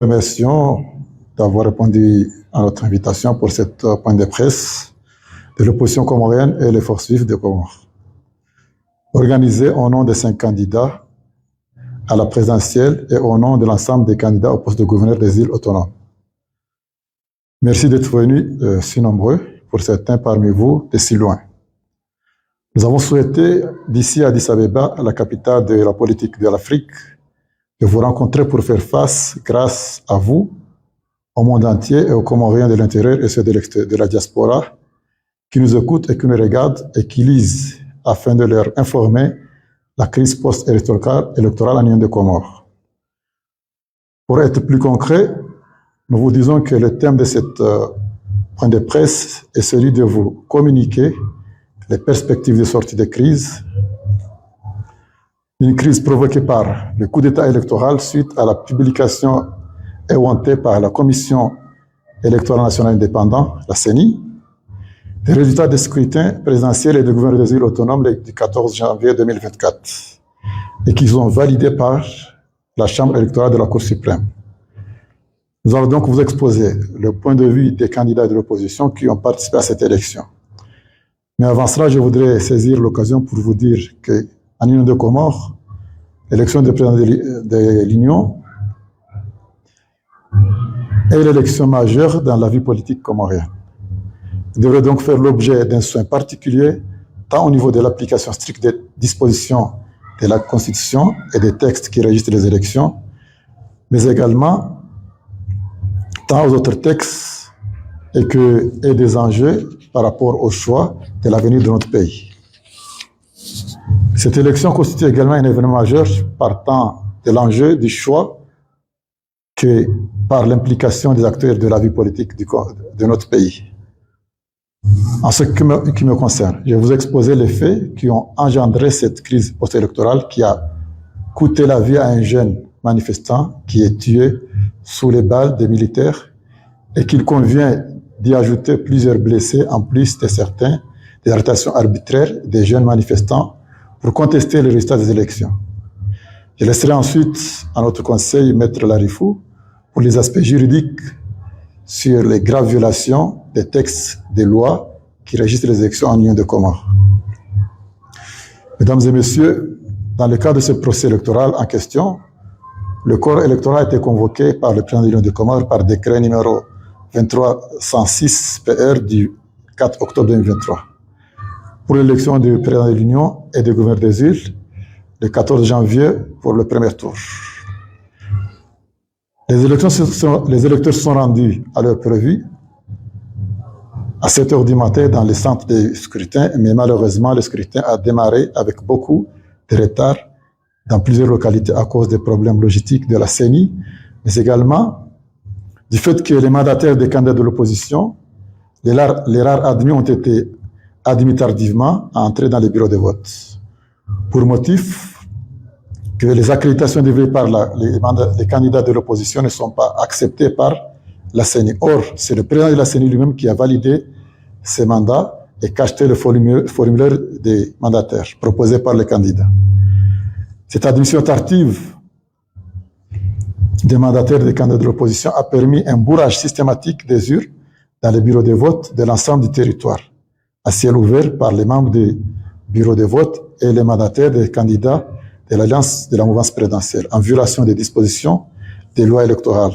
Remercions d'avoir répondu à notre invitation pour cette point de presse de l'opposition comorienne et les forces vives de Comores. Organisé au nom des 5 candidats à la présidentielle et au nom de l'ensemble des candidats au poste de gouverneur des îles autonomes. Merci d'être venus si nombreux, pour certains parmi vous de si loin. Nous avons souhaité, d'ici à Addis Abeba, la capitale de la politique de l'Afrique, de vous rencontrer pour faire face, grâce à vous, au monde entier et aux Comoriens de l'intérieur et ceux de la diaspora, qui nous écoutent et qui nous regardent et qui lisent, afin de leur informer la crise post-électorale en Union de Comores. Pour être plus concret, nous vous disons que le thème de cette point de presse est celui de vous communiquer les perspectives de sortie de crise, une crise provoquée par le coup d'État électoral suite à la publication éhontée par la Commission électorale nationale indépendante, la CENI, des résultats des scrutins présidentiels et de gouverneurs des îles autonomes du 14 janvier 2024 et qu'ils ont validés par la Chambre électorale de la Cour suprême. Nous allons donc vous exposer le point de vue des candidats de l'opposition qui ont participé à cette élection. Mais avant cela, je voudrais saisir l'occasion pour vous dire qu'en Union de Comores, l'élection de président de l'Union est l'élection majeure dans la vie politique comorienne. Elle devrait donc faire l'objet d'un soin particulier, tant au niveau de l'application stricte des dispositions de la Constitution et des textes qui régissent les élections, mais également tant aux autres textes et des enjeux par rapport au choix de l'avenir de notre pays. Cette élection constitue également un événement majeur partant de l'enjeu du choix que par l'implication des acteurs de la vie politique de notre pays. En ce qui me concerne, je vais vous exposer les faits qui ont engendré cette crise post-électorale qui a coûté la vie à un jeune manifestant qui est tué sous les balles des militaires et qu'il convient d'y ajouter plusieurs blessés en plus de des arrestations arbitraires des jeunes manifestants pour contester les résultats des élections. Je laisserai ensuite à notre conseil Maître Larifou pour les aspects juridiques sur les graves violations des textes des lois qui régissent les élections en Union de Comores. Mesdames et messieurs, dans le cadre de ce procès électoral en question, le corps électoral a été convoqué par le président de l'Union de Comores par décret numéro 2306 PR du 4 octobre 2023 pour l'élection du président de l'Union et du gouverneur des îles le 14 janvier pour le premier tour. Les électeurs se sont rendus à l'heure prévue à 7 h du matin dans les centres de scrutin, mais malheureusement, le scrutin a démarré avec beaucoup de retard dans plusieurs localités à cause des problèmes logistiques de la CENI, mais également du fait que les mandataires des candidats de l'opposition, les rares admis ont été admis tardivement à entrer dans les bureaux de vote, pour motif que les accréditations développées par les candidats de l'opposition ne sont pas acceptées par la CENI. Or, c'est le président de la CENI lui-même qui a validé ces mandats et cacheté le formulaire des mandataires proposés par les candidats. Cette admission tardive des mandataires des candidats de l'opposition a permis un bourrage systématique des urnes dans les bureaux de vote de l'ensemble du territoire, à ciel ouvert par les membres des bureaux de vote et les mandataires des candidats de l'Alliance de la mouvance présidentielle, en violation des dispositions des lois électorales.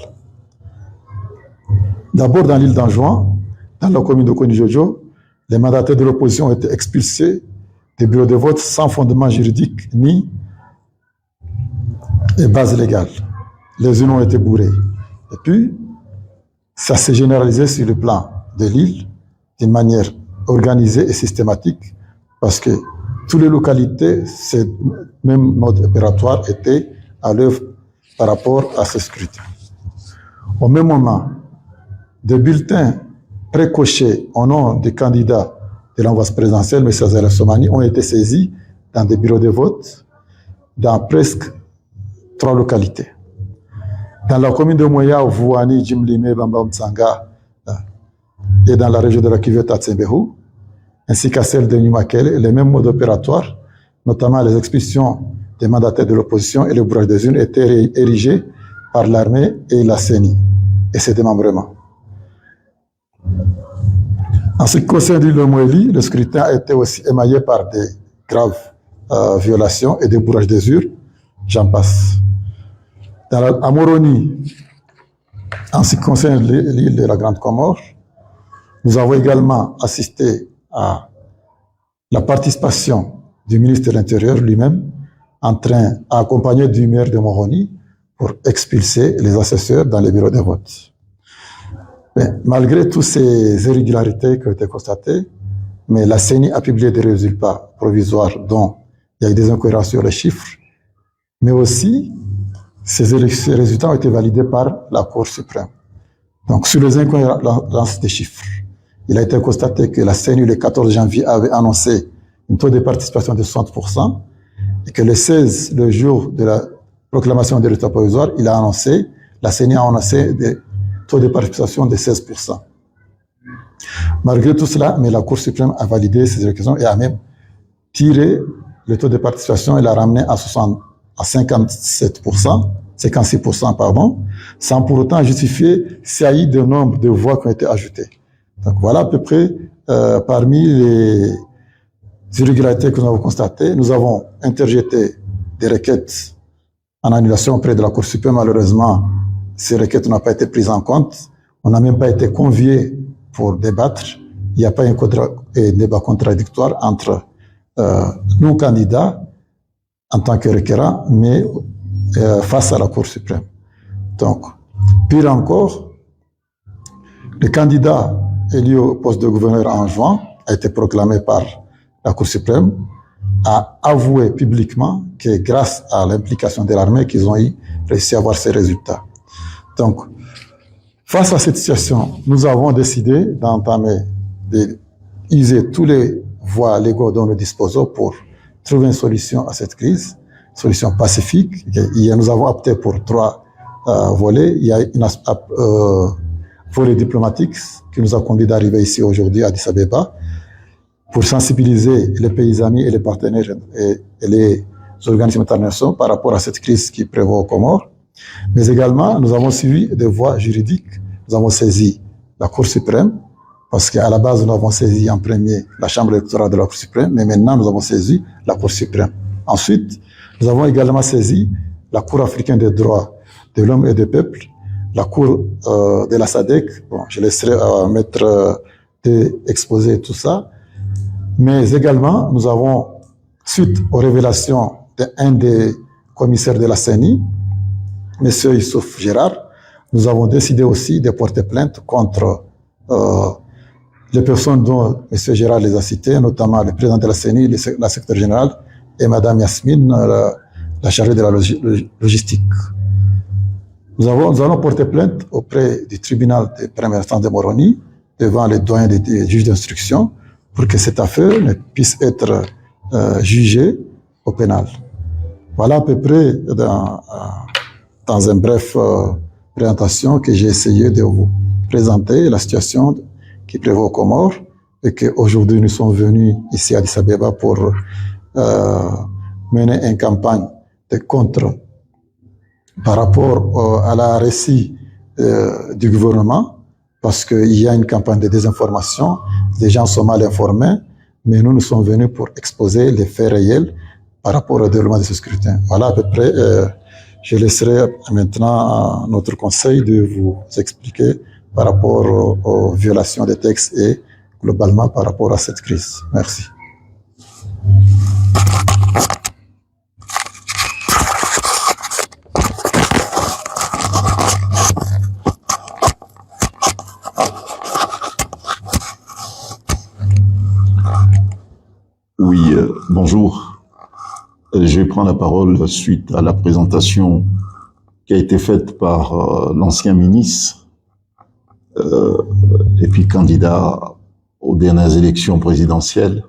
D'abord dans l'île d'Anjouan, dans la commune de Konijojo, les mandataires de l'opposition ont été expulsés des bureaux de vote sans fondement juridique ni base légale. Les urnes ont été bourrées. Et puis, ça s'est généralisé sur le plan de l'île d'une manière organisée et systématique parce que toutes les localités, ce même mode opératoire était à l'œuvre par rapport à ce scrutin. Au même moment, des bulletins précochés au nom des candidats de l'envoi présidentielle, M. Azala Somani, ont été saisis dans des bureaux de vote dans presque 3 localités. Dans la commune de Moya, Vouani, Jimlime, Bambam Tsanga et dans la région de la cuvette à Tsembehu, ainsi qu'à celle de Numakele, les mêmes modes opératoires, notamment les expulsions des mandataires de l'opposition et le bourrage des urnes, étaient érigés par l'armée et la CENI et ses démembrements. En ce qui concerne l'île Moélie, le scrutin a été aussi émaillé par des graves violations et des bourrages des urnes, j'en passe. À Moroni, en ce qui concerne l'île de la Grande Comore, nous avons également assisté à la participation du ministre de l'Intérieur lui-même, accompagné du maire de Moroni, pour expulser les assesseurs dans les bureaux de vote. Mais malgré toutes ces irrégularités qui ont été constatées, mais la CENI a publié des résultats provisoires dont il y a eu des incohérences sur les chiffres, mais aussi ces résultats ont été validés par la Cour suprême. Donc sur les incohérences des chiffres, il a été constaté que la CENI le 14 janvier avait annoncé un taux de participation de 60% et que le 16, le jour de la proclamation des résultats provisoires, la CENI a annoncé des taux de participation de 16%. Malgré tout cela, mais la Cour suprême a validé ces élections et a même tiré le taux de participation et l'a ramené à 57%, 56%, pardon, sans pour autant justifier s'il y a eu de nombre de voix qui ont été ajoutées. Donc voilà à peu près parmi les irrégularités que nous avons constatées. Nous avons interjeté des requêtes en annulation auprès de la Cour suprême. Malheureusement, ces requêtes n'ont pas été prises en compte. On n'a même pas été conviés pour débattre. Il n'y a pas un débat contradictoire entre nous, candidats, en tant que requérants, mais face à la Cour suprême. Donc, pire encore, le candidat élu au poste de gouverneur en juin a été proclamé par la Cour suprême, a avoué publiquement que grâce à l'implication de l'armée qu'ils ont réussi à avoir ces résultats. Donc, face à cette situation, nous avons décidé d'user tous les voies légaux dont nous disposons pour trouver une solution à cette crise, solution pacifique. Nous avons opté pour 3 volets. Il y a un volet diplomatique qui nous a conduit d'arriver ici aujourd'hui à Addis Abeba pour sensibiliser les pays amis et les partenaires et les organismes internationaux par rapport à cette crise qui prévaut aux Comores. Mais également, nous avons suivi des voies juridiques. Nous avons saisi la Cour suprême, parce qu'à la base, nous avons saisi en premier la Chambre électorale de la Cour suprême, mais maintenant, nous avons saisi la Cour suprême. Ensuite, nous avons également saisi la Cour africaine des droits de l'homme et des peuples, la Cour de la SADC. Bon, je laisserai Maître exposer tout ça. Mais également, nous avons, suite aux révélations d'un des commissaires de la CENI, M. Youssouf Gérard, nous avons décidé aussi de porter plainte contre les personnes dont M. Gérard les a citées, notamment le président de la CENI, la secrétaire générale, et Mme Yasmine, la chargée de la logistique. Nous allons porter plainte auprès du tribunal de première instance de Moroni, devant les doyens des juges d'instruction, pour que cette affaire ne puisse être jugée au pénal. Voilà à peu près dans un bref présentation que j'ai essayé de vous présenter la situation qui prévaut aux Comores et qu'aujourd'hui nous sommes venus ici à Addis Abeba pour mener une campagne de contre par rapport à la récit du gouvernement, parce qu'il y a une campagne de désinformation, les gens sont mal informés, mais nous sommes venus pour exposer les faits réels par rapport au déroulement de ce scrutin. Voilà à peu près. Je laisserai maintenant à notre conseil de vous expliquer par rapport aux violations des textes et globalement par rapport à cette crise. Merci. Oui, bonjour. Je vais prendre la parole suite à la présentation qui a été faite par l'ancien ministre et puis candidat aux dernières élections présidentielles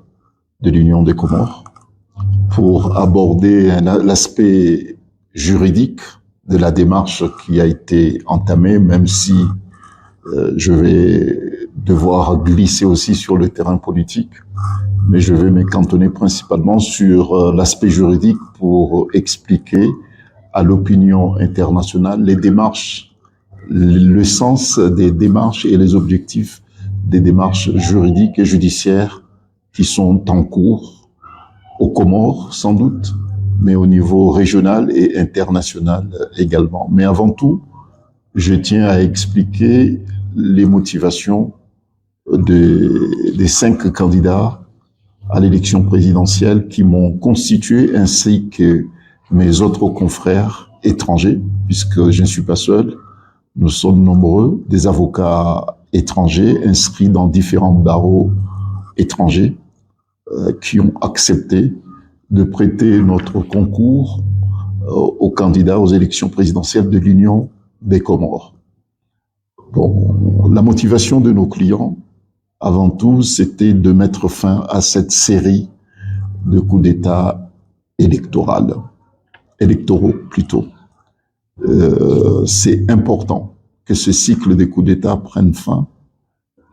de l'Union des Comores pour aborder l'aspect juridique de la démarche qui a été entamée, même si je vais devoir glisser aussi sur le terrain politique. Mais je vais me cantonner principalement sur l'aspect juridique pour expliquer à l'opinion internationale les démarches, le sens des démarches et les objectifs des démarches juridiques et judiciaires qui sont en cours aux Comores, sans doute, mais au niveau régional et international également. Mais avant tout, je tiens à expliquer les motivations des 5 candidats à l'élection présidentielle qui m'ont constitué, ainsi que mes autres confrères étrangers, puisque je ne suis pas seul. Nous sommes nombreux, des avocats étrangers inscrits dans différents barreaux étrangers qui ont accepté de prêter notre concours aux candidats aux élections présidentielles de l'Union des Comores. Bon, la motivation de nos clients, avant tout, c'était de mettre fin à cette série de coups d'État électoraux plutôt. C'est important que ce cycle de coups d'État prenne fin.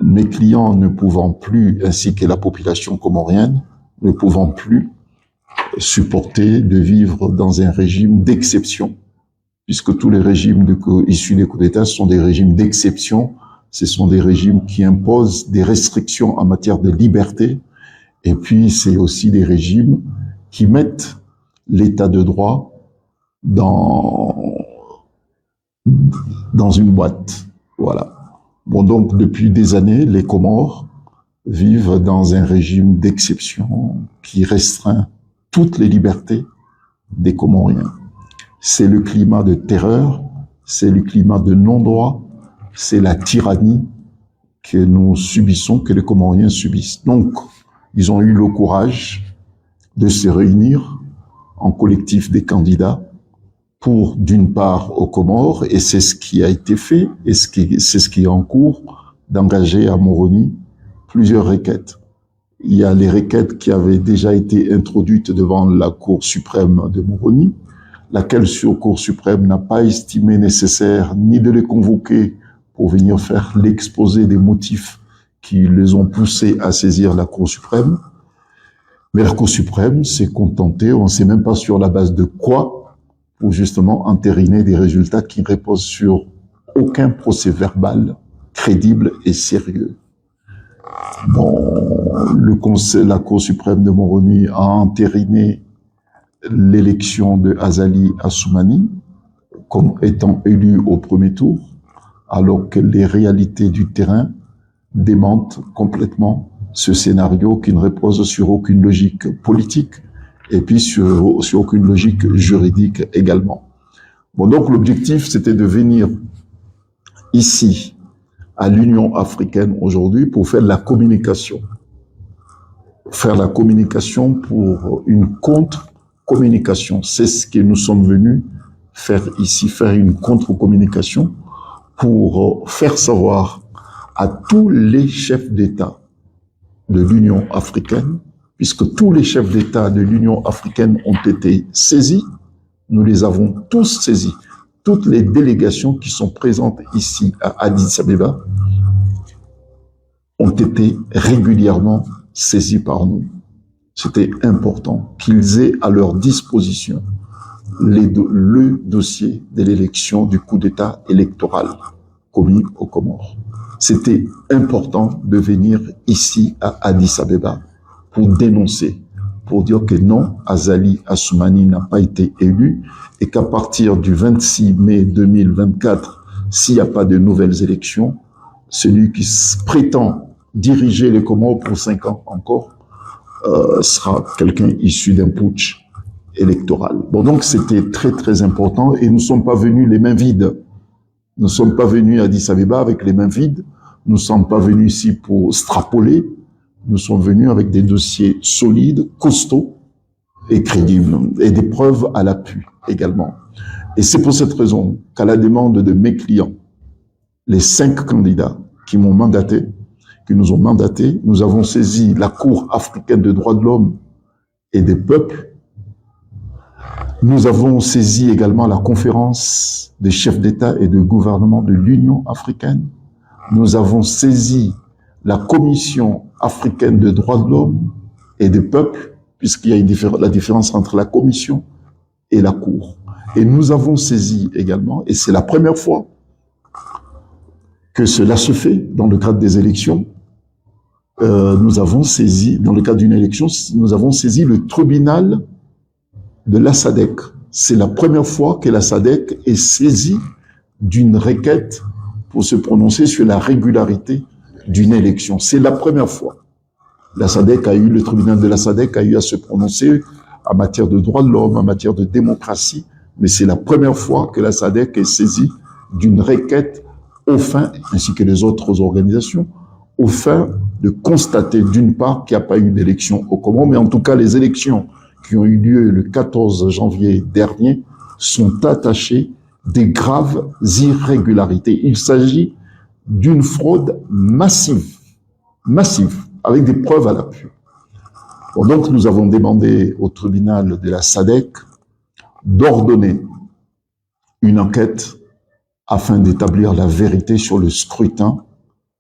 Mes clients ne pouvant plus, ainsi que la population comorienne, ne pouvant plus supporter de vivre dans un régime d'exception, puisque tous les régimes issus des coups d'État sont des régimes d'exception. Ce sont des régimes qui imposent des restrictions en matière de liberté, et puis c'est aussi des régimes qui mettent l'état de droit dans une boîte. Voilà. Bon, donc depuis des années, les Comores vivent dans un régime d'exception qui restreint toutes les libertés des Comoriens. C'est le climat de terreur, c'est le climat de non-droit, c'est la tyrannie que nous subissons, que les Comoriens subissent. Donc, ils ont eu le courage de se réunir en collectif des candidats pour, d'une part, aux Comores, et c'est ce qui a été fait, et c'est ce qui est en cours, d'engager à Moroni plusieurs requêtes. Il y a les requêtes qui avaient déjà été introduites devant la Cour suprême de Moroni, laquelle Cour suprême n'a pas estimé nécessaire ni de les convoquer pour venir faire l'exposé des motifs qui les ont poussés à saisir la Cour suprême. Mais la Cour suprême s'est contentée, on ne sait même pas sur la base de quoi, pour justement entériner des résultats qui ne reposent sur aucun procès verbal crédible et sérieux. Bon, la Cour suprême de Moroni a entériné l'élection de Azali Assoumani comme étant élu au premier tour, alors que les réalités du terrain démentent complètement ce scénario qui ne repose sur aucune logique politique et puis sur aucune logique juridique également. Bon, donc l'objectif, c'était de venir ici, à l'Union africaine aujourd'hui, pour faire la communication. Faire la communication pour une contre-communication. C'est ce que nous sommes venus faire ici, faire une contre-communication pour faire savoir à tous les chefs d'État de l'Union africaine, puisque tous les chefs d'État de l'Union africaine ont été saisis, nous les avons tous saisis. Toutes les délégations qui sont présentes ici à Addis Abeba ont été régulièrement saisies par nous. C'était important qu'ils aient à leur disposition le dossier de l'élection du coup d'État électoral commis aux Comores. C'était important de venir ici à Addis Abeba pour dénoncer, pour dire que non, Azali Assoumani n'a pas été élu et qu'à partir du 26 mai 2024, s'il n'y a pas de nouvelles élections, celui qui prétend diriger les Comores pour 5 ans encore sera quelqu'un issu d'un putsch électoral. Bon, donc c'était très très important et nous ne sommes pas venus les mains vides. Nous ne sommes pas venus à Addis Abeba avec les mains vides. Nous ne sommes pas venus ici pour strapoler. Nous sommes venus avec des dossiers solides, costauds et crédibles, et des preuves à l'appui également. Et c'est pour cette raison qu'à la demande de mes clients, les 5 candidats qui m'ont mandaté, qui nous ont mandatés, nous avons saisi la Cour africaine des droits de l'homme et des peuples. Nous avons saisi également la conférence des chefs d'État et de gouvernement de l'Union africaine. Nous avons saisi la Commission africaine des droits de l'homme et des peuples, puisqu'il y a la différence entre la Commission et la Cour. Et nous avons saisi également, et c'est la première fois que cela se fait dans le cadre des élections, nous avons saisi, dans le cadre d'une élection, nous avons saisi le tribunal de la SADC. C'est la première fois que la SADC est saisie d'une requête pour se prononcer sur la régularité d'une élection. C'est la première fois. La SADC a eu, le tribunal de la SADC a eu à se prononcer en matière de droits de l'homme, en matière de démocratie, mais c'est la première fois que la SADC est saisie d'une requête au fin, ainsi que les autres organisations, au fin de constater d'une part qu'il n'y a pas eu d'élection au Comores, mais en tout cas les élections qui ont eu lieu le 14 janvier dernier sont attachées des graves irrégularités. Il s'agit d'une fraude massive, avec des preuves à l'appui. Bon, donc nous avons demandé au tribunal de la SADC d'ordonner une enquête afin d'établir la vérité sur le scrutin,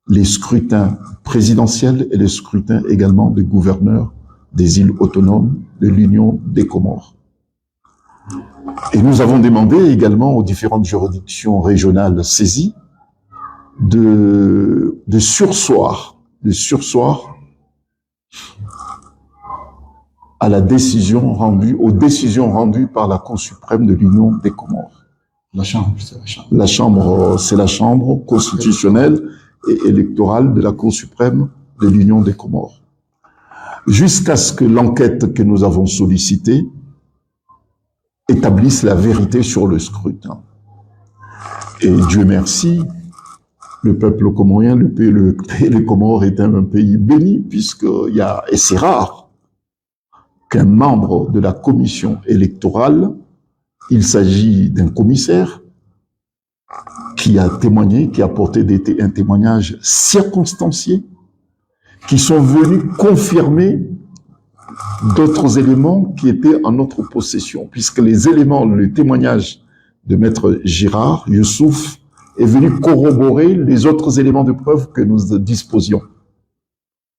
les scrutins présidentiels et les scrutins également des gouverneurs des îles autonomes de l'Union des Comores. Et nous avons demandé également aux différentes juridictions régionales saisies de surseoir à la décision rendue, aux décisions rendues par la Cour suprême de l'Union des Comores. La Chambre, c'est la Chambre. La Chambre, c'est la Chambre constitutionnelle et électorale de la Cour suprême de l'Union des Comores. Jusqu'à ce que l'enquête que nous avons sollicitée établisse la vérité sur le scrutin. Et Dieu merci, le peuple comorien, les Comores est un pays béni, puisqu'il y a, et c'est rare, qu'un membre de la commission électorale, il s'agit d'un commissaire qui a témoigné, qui a apporté un témoignage circonstancié, qui sont venus confirmer d'autres éléments qui étaient en notre possession, puisque les éléments, le témoignage de Maître Girard, Youssouf, est venu corroborer les autres éléments de preuve que nous disposions.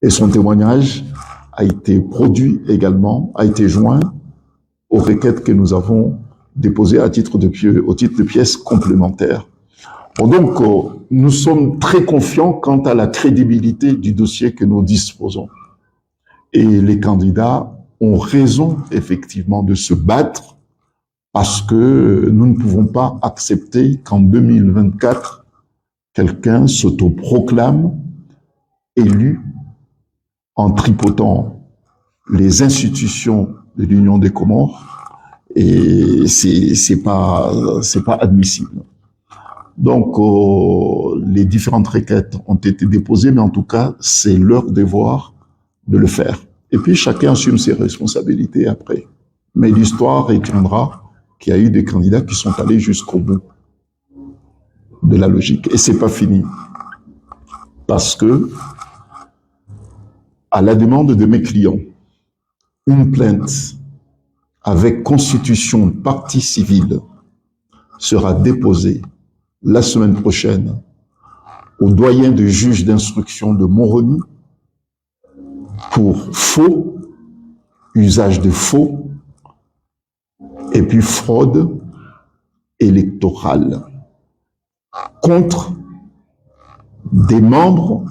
Et son témoignage a été produit également, a été joint aux requêtes que nous avons déposées au titre de pièces complémentaires. Bon, donc, nous sommes très confiants quant à la crédibilité du dossier que nous disposons. Et les candidats ont raison, effectivement, de se battre parce que nous ne pouvons pas accepter qu'en 2024, quelqu'un s'autoproclame élu en tripotant les institutions de l'Union des Comores, et c'est pas admissible. Donc, les différentes requêtes ont été déposées, mais en tout cas, c'est leur devoir de le faire. Et puis, chacun assume ses responsabilités après. Mais l'histoire retiendra qu'il y a eu des candidats qui sont allés jusqu'au bout de la logique. Et c'est pas fini. Parce que, à la demande de mes clients, une plainte avec constitution de partie civile sera déposée la semaine prochaine au doyen de juge d'instruction de Moroni pour faux, usage de faux, et puis fraude électorale contre des membres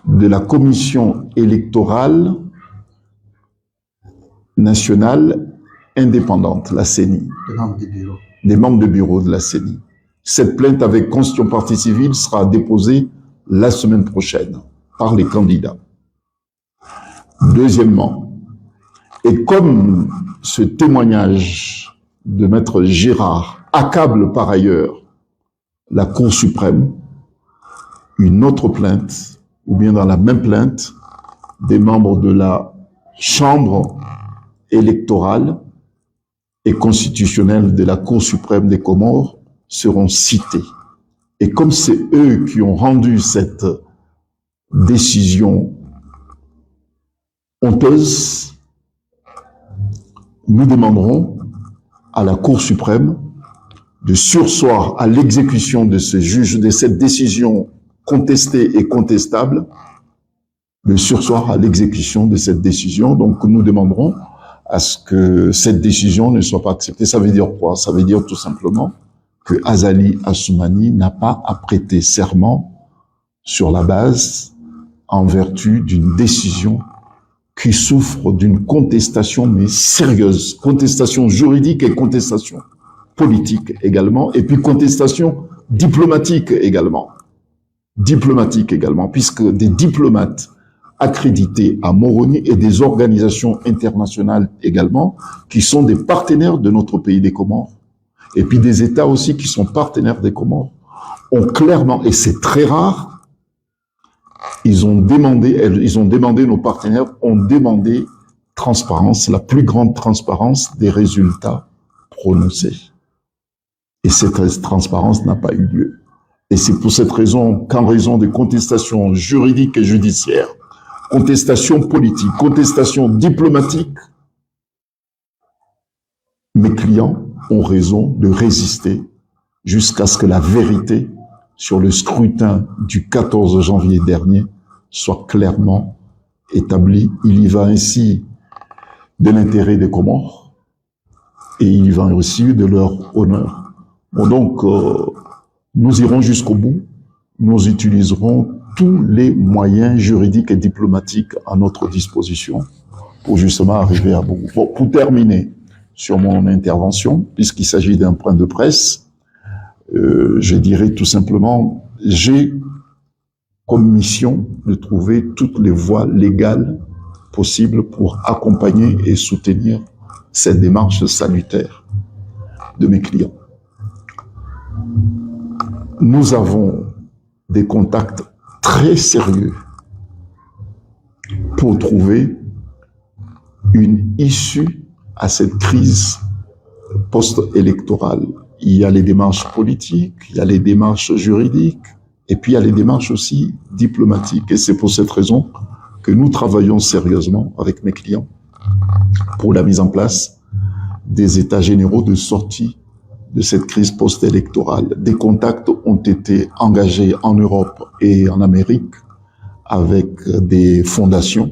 de la commission électorale nationale indépendante, la CENI. Des membres de bureau de la CENI. Cette plainte avec constitution partie civile sera déposée la semaine prochaine par les candidats. Deuxièmement, et comme ce témoignage de Maître Girard accable par ailleurs la Cour suprême, une autre plainte, ou bien dans la même plainte, des membres de la Chambre électorale et constitutionnelle de la Cour suprême des Comores seront cités. Et comme c'est eux qui ont rendu cette décision honteuse, nous demanderons à la Cour suprême de surseoir à l'exécution de ce juge, de cette décision contestée et contestable, de surseoir à l'exécution de cette décision. Donc nous demanderons à ce que cette décision ne soit pas acceptée. Ça veut dire quoi? Ça veut dire tout simplement que Azali Assoumani n'a pas à prêter serment sur la base, en vertu d'une décision qui souffre d'une contestation, mais sérieuse. Contestation juridique et contestation politique également, et puis contestation diplomatique également. Diplomatique également, puisque des diplomates accrédités à Moroni et des organisations internationales également, qui sont des partenaires de notre pays des Comores, et puis des États aussi qui sont partenaires des Comores, ont clairement, et c'est très rare, ils ont demandé, nos partenaires ont demandé transparence, la plus grande transparence des résultats prononcés. Et cette transparence n'a pas eu lieu. Et c'est pour cette raison qu'en raison des contestations juridiques et judiciaires, contestations politiques, contestations diplomatiques, mes clients ont raison de résister jusqu'à ce que la vérité sur le scrutin du 14 janvier dernier soit clairement établie. Il y va ainsi de l'intérêt des Comores et il y va aussi de leur honneur. Bon, donc, nous irons jusqu'au bout. Nous utiliserons tous les moyens juridiques et diplomatiques à notre disposition pour justement arriver à bout. Bon, pour terminer sur mon intervention, puisqu'il s'agit d'un point de presse, je dirais tout simplement, j'ai comme mission de trouver toutes les voies légales possibles pour accompagner et soutenir cette démarche salutaire de mes clients. Nous avons des contacts très sérieux pour trouver une issue à cette crise post-électorale. Il y a les démarches politiques, il y a les démarches juridiques, et puis il y a les démarches aussi diplomatiques. Et c'est pour cette raison que nous travaillons sérieusement avec mes clients pour la mise en place des états généraux de sortie de cette crise post-électorale. Des contacts ont été engagés en Europe et en Amérique avec des fondations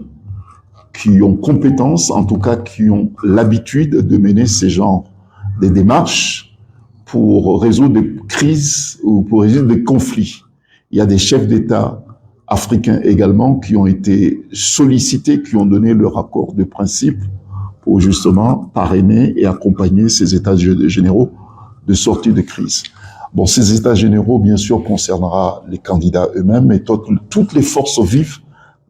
qui ont compétence, en tout cas qui ont l'habitude de mener ces genres de démarches pour résoudre des crises ou pour résoudre des conflits. Il y a des chefs d'État africains également qui ont été sollicités, qui ont donné leur accord de principe pour justement parrainer et accompagner ces états généraux de sortie de crise. Bon, ces états généraux, bien sûr, concernera les candidats eux-mêmes et toutes les forces vives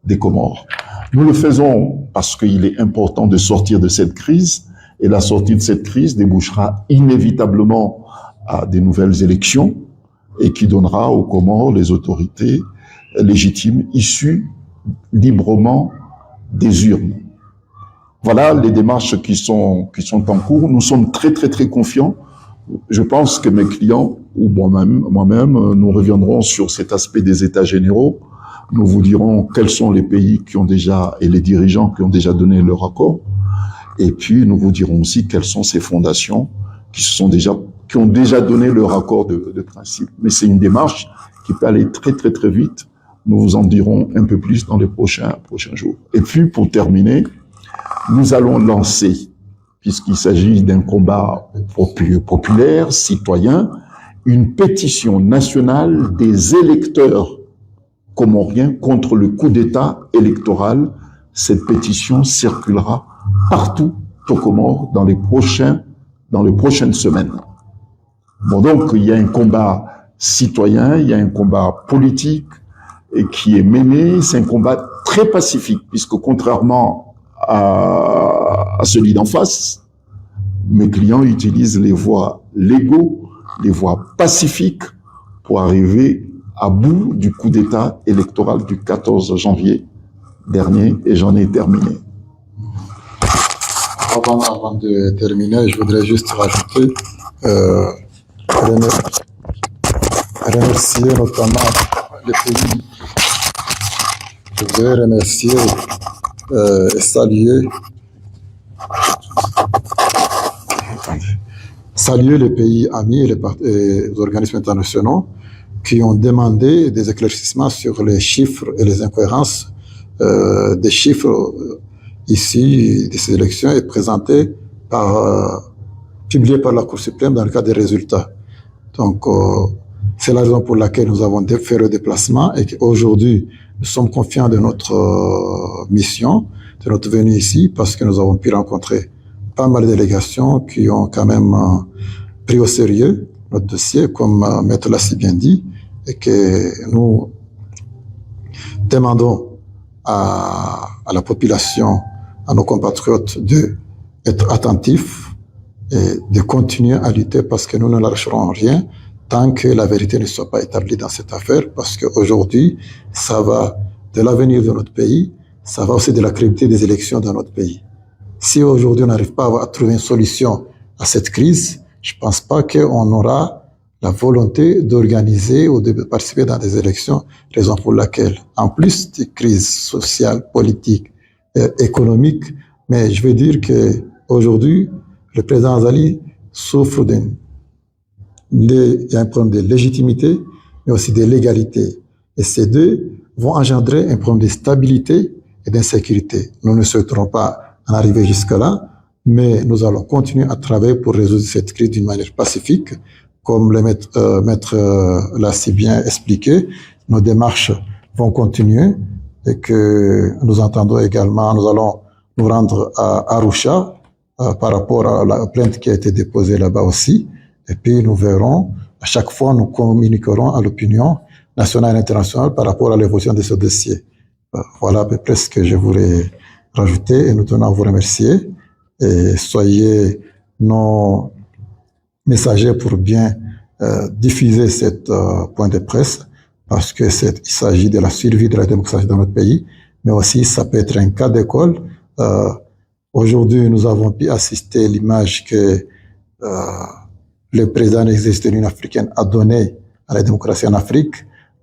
des Comores. Nous le faisons parce qu'il est important de sortir de cette crise, et la sortie de cette crise débouchera inévitablement à des nouvelles élections et qui donnera aux Comores les autorités légitimes issues librement des urnes. Voilà les démarches qui sont en cours. Nous sommes très confiants. Je pense que mes clients ou moi-même, nous reviendrons sur cet aspect des états généraux. Nous vous dirons quels sont les pays qui ont déjà, et les dirigeants qui ont déjà donné leur accord. Et puis, nous vous dirons aussi quelles sont ces fondations qui ont déjà donné leur accord de principe. Mais c'est une démarche qui peut aller très vite. Nous vous en dirons un peu plus dans les prochains jours. Et puis, pour terminer, nous allons lancer, puisqu'il s'agit d'un combat populaire, citoyen, une pétition nationale des électeurs comoriens contre le coup d'État électoral. Cette pétition circulera partout aux Comores dans les prochaines semaines. Bon, donc, il y a un combat citoyen, il y a un combat politique et qui est mené. C'est un combat très pacifique, puisque contrairement à celui d'en face, mes clients utilisent les voies légaux, les voies pacifiques pour arriver à bout du coup d'État électoral du 14 janvier dernier, et j'en ai terminé. Avant de terminer, je voudrais juste rajouter, remercier notamment les pays. Je voudrais remercier et saluer les pays amis et les organismes internationaux qui ont demandé des éclaircissements sur les chiffres et les incohérences des chiffres ici de ces élections est présenté publié par la Cour suprême dans le cadre des résultats. Donc, c'est la raison pour laquelle nous avons fait le déplacement et qu'aujourd'hui, nous sommes confiants de notre mission, de notre venue ici, parce que nous avons pu rencontrer pas mal de délégations qui ont quand même pris au sérieux notre dossier, comme Maître l'a si bien dit, et que nous demandons à la population, à nos compatriotes d'être attentifs et de continuer à lutter parce que nous ne lâcherons rien tant que la vérité ne soit pas établie dans cette affaire, parce qu'aujourd'hui, ça va de l'avenir de notre pays, ça va aussi de la crédibilité des élections dans notre pays. Si aujourd'hui on n'arrive pas à trouver une solution à cette crise, je ne pense pas qu'on aura la volonté d'organiser ou de participer dans des élections, raison pour laquelle, en plus des crises sociales, politiques, économiques, mais je veux dire qu'aujourd'hui, le président Azali souffre il y a un problème de légitimité, mais aussi de légalité. Et ces deux vont engendrer un problème de stabilité et d'insécurité. Nous ne souhaiterons pas en arriver jusque-là, mais nous allons continuer à travailler pour résoudre cette crise d'une manière pacifique, comme le maître l'a si bien expliqué. Nos démarches vont continuer et que nous entendons également, nous allons nous rendre à Arusha par rapport à la plainte qui a été déposée là-bas aussi. Et puis nous verrons, à chaque fois nous communiquerons à l'opinion nationale et internationale par rapport à l'évolution de ce dossier. Voilà à peu près ce que je voulais rajouter et nous tenons à vous remercier et soyez nos messagers pour bien diffuser cette point de presse parce que il s'agit de la survie de la démocratie dans notre pays, mais aussi ça peut être un cas d'école. Aujourd'hui, nous avons pu assister à l'image que le président de l'Union africaine a donnée à la démocratie en Afrique.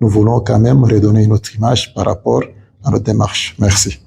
Nous voulons quand même redonner une autre image par rapport à notre démarche. Merci.